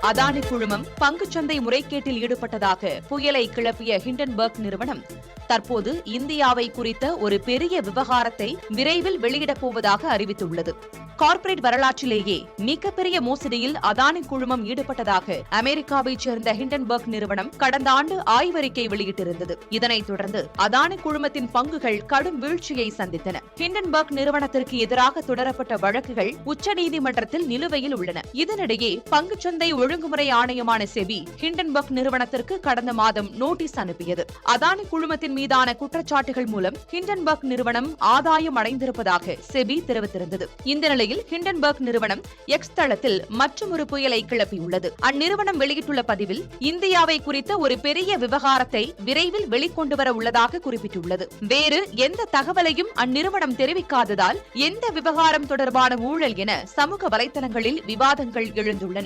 அதானி குழுமம் பங்குச்சந்தை முறைகேட்டில் ஈடுபட்டதாக புயலை கிளப்பிய ஹிண்டன்பர்க் நிறுவனம் தற்போது இந்தியாவை குறித்த ஒரு பெரிய விவகாரத்தை விரைவில் வெளியிடப் போவதாக அறிவித்துள்ளது. கார்ப்பரேட் வரலாற்றிலேயே மிகப்பெரிய மோசடியில் அதானி குழுமம் ஈடுபட்டதாக அமெரிக்காவைச் சேர்ந்த ஹிண்டன்பர்க் நிறுவனம் கடந்த ஆண்டு ஆய்வறிக்கை வெளியிட்டிருந்தது. இதனைத் தொடர்ந்து அதானி குழுமத்தின் பங்குகள் கடும் வீழ்ச்சியை சந்தித்தன. ஹிண்டன்பர்க் நிறுவனத்திற்கு எதிராக தொடரப்பட்ட வழக்குகள் உச்சநீதிமன்றத்தில் நிலுவையில் உள்ளன. இதனிடையே பங்குச்சந்தை ஒழுங்குமுறை ஆணையமான செபி ஹிண்டன்பர்க் நிறுவனத்திற்கு கடந்த மாதம் நோட்டீஸ் அனுப்பியது. அதானி குழுமத்தின் மீதான குற்றச்சாட்டுகள் மூலம் ஹிண்டன்பர்க் நிறுவனம் ஆதாயம் அடைந்திருப்பதாக செபி தெரிவித்திருந்தது. இந்த நிலையில் ஹிண்டன்பர்க் நிறுவனம் எக்ஸ் தளத்தில் மற்றொரு புயலை கிளப்பியுள்ளது. அந்நிறுவனம் வெளியிட்டுள்ள பதிவில் இந்தியாவை குறித்த ஒரு பெரிய விவகாரத்தை விரைவில் வெளிக்கொண்டுவர உள்ளதாக குறிப்பிட்டுள்ளது. வேறு எந்த தகவலையும் அந்நிறுவனம் தெரிவிக்காததால் எந்த விவகாரம் தொடர்பான ஊழல் என சமூக வலைதளங்களில் விவாதங்கள் எழுந்துள்ளன.